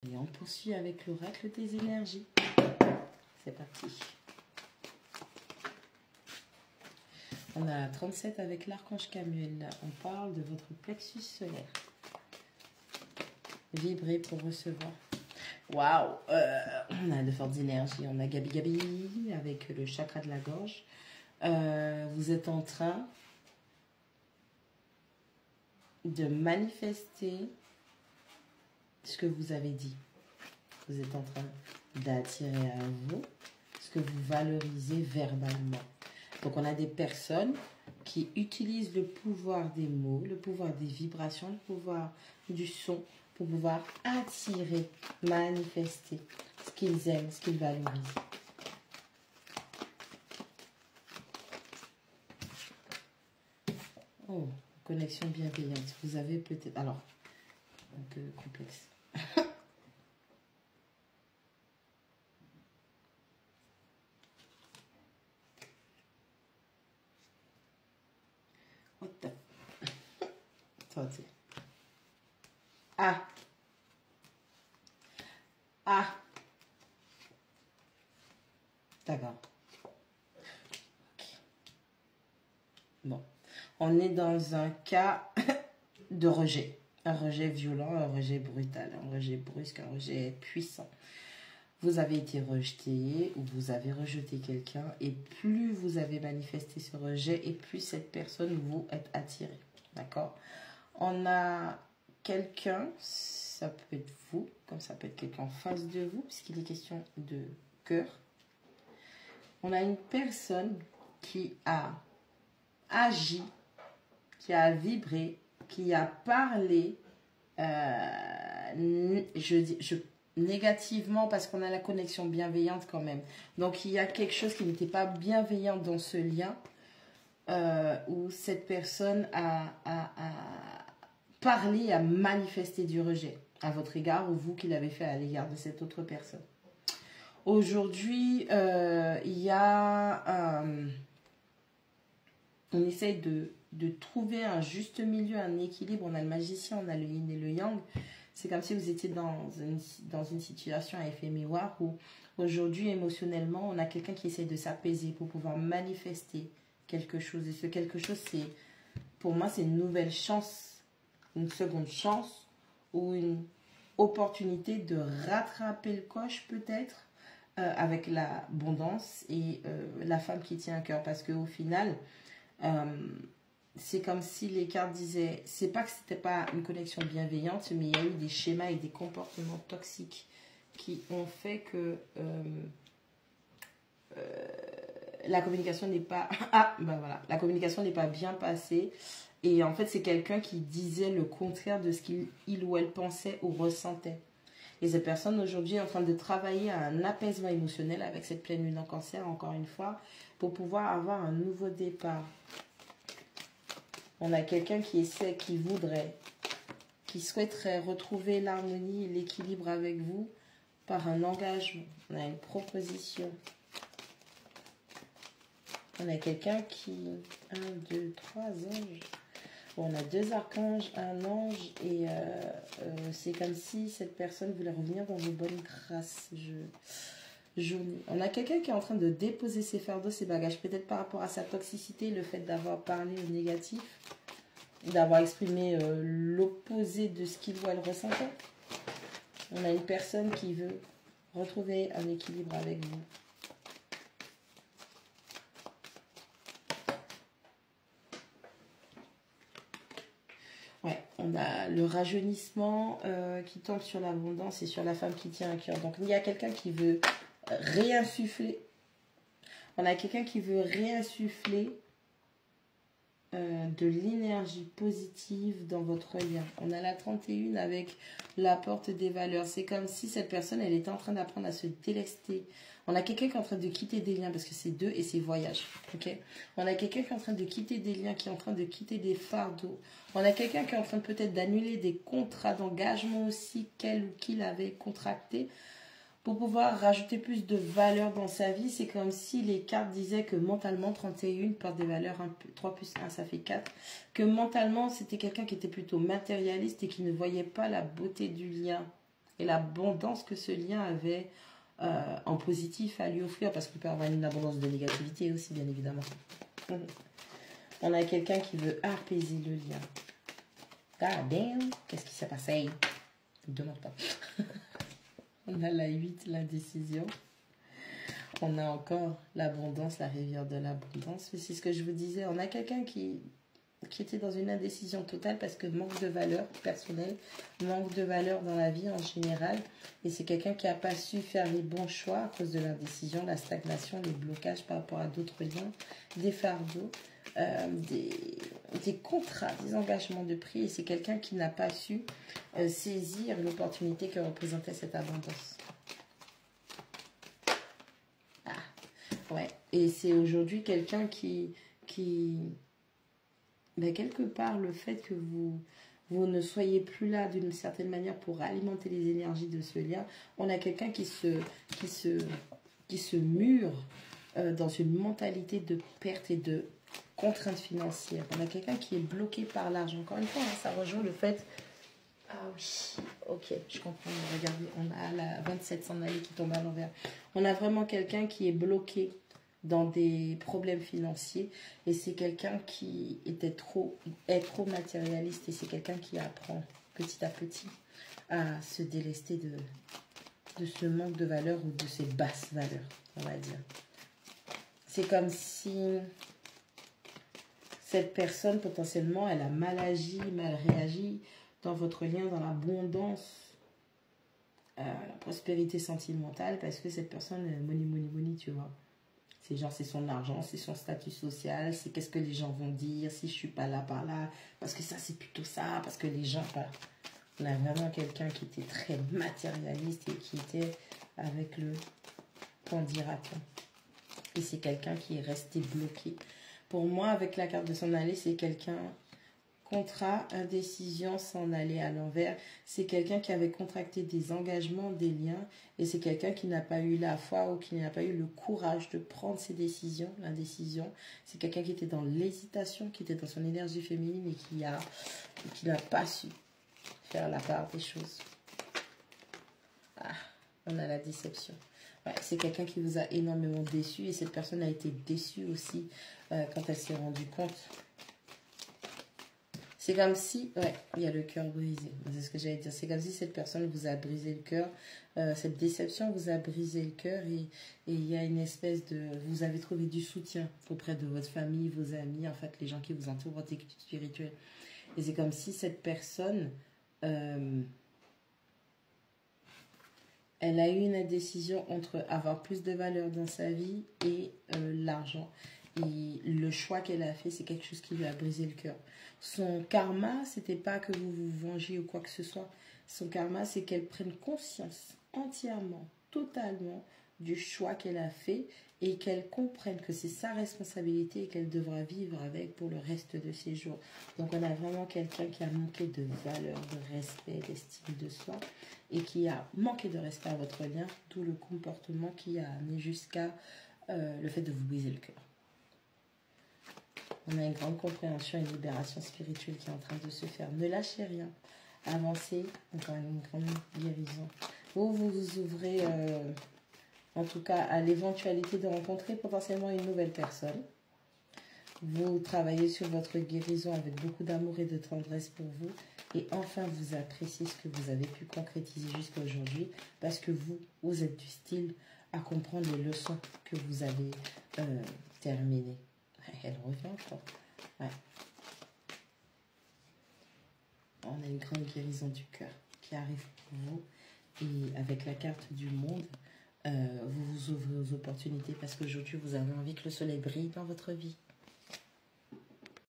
Et on poursuit avec l'oracle des énergies. C'est parti. On a 37 avec l'archange Camuel. On parle de votre plexus solaire. Vibrer pour recevoir. Waouh, on a de fortes énergies. On a Gabi Gabi avec le chakra de la gorge. Vous êtes en train de manifester ce que vous avez dit. Vous êtes en train d'attirer à vous ce que vous valorisez verbalement. Donc, on a des personnes qui utilisent le pouvoir des mots, le pouvoir des vibrations, le pouvoir du son pour pouvoir attirer, manifester ce qu'ils aiment, ce qu'ils valorisent. Oh, connexion bienveillante. Vous avez peut-être... Alors, un peu complexe. Ah. Ah. D'accord. Okay. Bon. On est dans un cas de rejet. Un rejet violent, un rejet brutal, un rejet brusque, un rejet puissant. Vous avez été rejeté ou vous avez rejeté quelqu'un et plus vous avez manifesté ce rejet et plus cette personne vous est attirée. D'accord? On a quelqu'un, ça peut être vous, comme ça peut être quelqu'un en face de vous, puisqu'il est question de cœur. On a une personne qui a agi, qui a vibré, qui a parlé, négativement parce qu'on a la connexion bienveillante quand même. Donc il y a quelque chose qui n'était pas bienveillant dans ce lien où cette personne a parlé, a manifesté du rejet à votre égard ou vous qui l'avez fait à l'égard de cette autre personne. Aujourd'hui, il y a... on essaye de trouver un juste milieu, un équilibre. On a le magicien, on a le yin et le yang. C'est comme si vous étiez dans une situation à effet miroir où aujourd'hui, émotionnellement, on a quelqu'un qui essaie de s'apaiser pour pouvoir manifester quelque chose. Et ce quelque chose, c'est, pour moi, c'est une nouvelle chance, une seconde chance ou une opportunité de rattraper le coche peut-être avec l'abondance et la femme qui tient à cœur. Parce qu'au final... c'est comme si les cartes disaient, c'est pas que c'était pas une connexion bienveillante, mais il y a eu des schémas et des comportements toxiques qui ont fait que la communication n'est pas la communication n'est pas bien passée et en fait c'est quelqu'un qui disait le contraire de ce qu'il ou elle pensait ou ressentait. Et cette personne aujourd'hui est en train de travailler à un apaisement émotionnel avec cette pleine lune en cancer, encore une fois, pour pouvoir avoir un nouveau départ. On a quelqu'un qui essaie, qui souhaiterait retrouver l'harmonie et l'équilibre avec vous par un engagement. On a une proposition. On a quelqu'un qui... 1, 2, 3 anges. Bon, on a 2 archanges, un ange et c'est comme si cette personne voulait revenir dans vos bonnes grâces. Journée. On a quelqu'un qui est en train de déposer ses fardeaux, ses bagages, peut-être par rapport à sa toxicité, le fait d'avoir parlé au négatif, d'avoir exprimé l'opposé de ce qu'il ou elle ressentait. On a une personne qui veut retrouver un équilibre avec vous. Ouais, on a le rajeunissement qui tombe sur l'abondance et sur la femme qui tient à cœur. Donc il y a quelqu'un qui veut réinsuffler. On a quelqu'un qui veut réinsuffler de l'énergie positive dans votre lien. On a la 31 avec la porte des valeurs. C'est comme si cette personne, elle était en train d'apprendre à se délester. On a quelqu'un qui est en train de quitter des liens parce que c'est 2 et c'est voyage. Okay? On a quelqu'un qui est en train de quitter des liens, qui est en train de quitter des fardeaux. On a quelqu'un qui est en train peut-être d'annuler des contrats d'engagement aussi qu'elle ou qu'il avait contracté pour pouvoir rajouter plus de valeur dans sa vie. C'est comme si les cartes disaient que mentalement, 31 porte des valeurs, 3 plus 1, ça fait 4. Que mentalement, c'était quelqu'un qui était plutôt matérialiste et qui ne voyait pas la beauté du lien et l'abondance que ce lien avait en positif à lui offrir, parce qu'il peut avoir une abondance de négativité aussi, bien évidemment. On a quelqu'un qui veut apaiser le lien. God damn, qu'est-ce qui s'est passé? Ne me demande pas. On a la 8, l'indécision. On a encore l'abondance, la rivière de l'abondance. Mais c'est ce que je vous disais, on a quelqu'un qui était dans une indécision totale parce que manque de valeur personnelle, manque de valeur dans la vie en général. Et c'est quelqu'un qui n'a pas su faire les bons choix à cause de l'indécision, la stagnation, les blocages par rapport à d'autres liens, des fardeaux, des contrats, des engagements de prix. Et c'est quelqu'un qui n'a pas su saisir l'opportunité que représentait cette abondance. Ouais, et c'est aujourd'hui quelqu'un qui ben, quelque part, le fait que vous ne soyez plus là d'une certaine manière pour alimenter les énergies de ce lien, on a quelqu'un qui se mure dans une mentalité de perte et de contrainte financière. On a quelqu'un qui est bloqué par l'argent. Encore une fois, hein, ça rejoint le fait... Ah oui, ok, je comprends. Regardez, on a la 27 s'en aller qui tombe à l'envers. On a vraiment quelqu'un qui est bloqué dans des problèmes financiers et c'est quelqu'un qui est trop matérialiste et c'est quelqu'un qui apprend petit à petit à se délester de ce manque de valeur ou de ces basses valeurs, on va dire. C'est comme si cette personne potentiellement elle a mal agi, mal réagi dans votre lien, dans l'abondance, la prospérité sentimentale, parce que cette personne, money, tu vois. C'est genre, c'est son argent, c'est son statut social, c'est qu'est-ce que les gens vont dire si je suis pas là par là, parce que ça, c'est plutôt ça, parce que les gens... Voilà. On a vraiment quelqu'un qui était très matérialiste et qui était avec le qu'en dira-t-on. Et c'est quelqu'un qui est resté bloqué. Pour moi, avec la carte de s'en aller, c'est quelqu'un... Contrat, indécision, s'en aller à l'envers. C'est quelqu'un qui avait contracté des engagements, des liens. Et c'est quelqu'un qui n'a pas eu la foi ou qui n'a pas eu le courage de prendre ses décisions. L'indécision, c'est quelqu'un qui était dans l'hésitation, qui était dans son énergie féminine et qui n'a pas su faire la part des choses. Ah, on a la déception. Ouais, c'est quelqu'un qui vous a énormément déçu. Et cette personne a été déçue aussi quand elle s'est rendue compte. C'est comme si, ouais, il y a le cœur brisé. C'est ce que j'allais dire. C'est comme si cette personne vous a brisé le cœur. Cette déception vous a brisé le cœur. Et il y a une espèce de... Vous avez trouvé du soutien auprès de votre famille, vos amis, en fait, les gens qui vous entourent, votre équipe spirituelle. Et c'est comme si cette personne, elle a eu une indécision entre avoir plus de valeur dans sa vie et l'argent. Et le choix qu'elle a fait, c'est quelque chose qui lui a brisé le cœur. Son karma, c'était pas que vous vous vengiez ou quoi que ce soit. Son karma, c'est qu'elle prenne conscience entièrement, totalement du choix qu'elle a fait et qu'elle comprenne que c'est sa responsabilité et qu'elle devra vivre avec pour le reste de ses jours. Donc on a vraiment quelqu'un qui a manqué de valeur, de respect, d'estime de soi et qui a manqué de respect à votre lien, d'où le comportement qui a amené jusqu'à le fait de vous briser le cœur. On a une grande compréhension et une libération spirituelle qui est en train de se faire. Ne lâchez rien. Avancez. Encore une grande guérison. Vous vous ouvrez, en tout cas, à l'éventualité de rencontrer potentiellement une nouvelle personne. Vous travaillez sur votre guérison avec beaucoup d'amour et de tendresse pour vous. Et enfin, vous appréciez ce que vous avez pu concrétiser jusqu'à aujourd'hui. Parce que vous êtes du style à comprendre les leçons que vous avez terminées. Elle revient encore. Ouais. On a une grande guérison du cœur qui arrive pour vous. Et avec la carte du monde, vous vous ouvrez aux opportunités parce qu'aujourd'hui, vous avez envie que le soleil brille dans votre vie.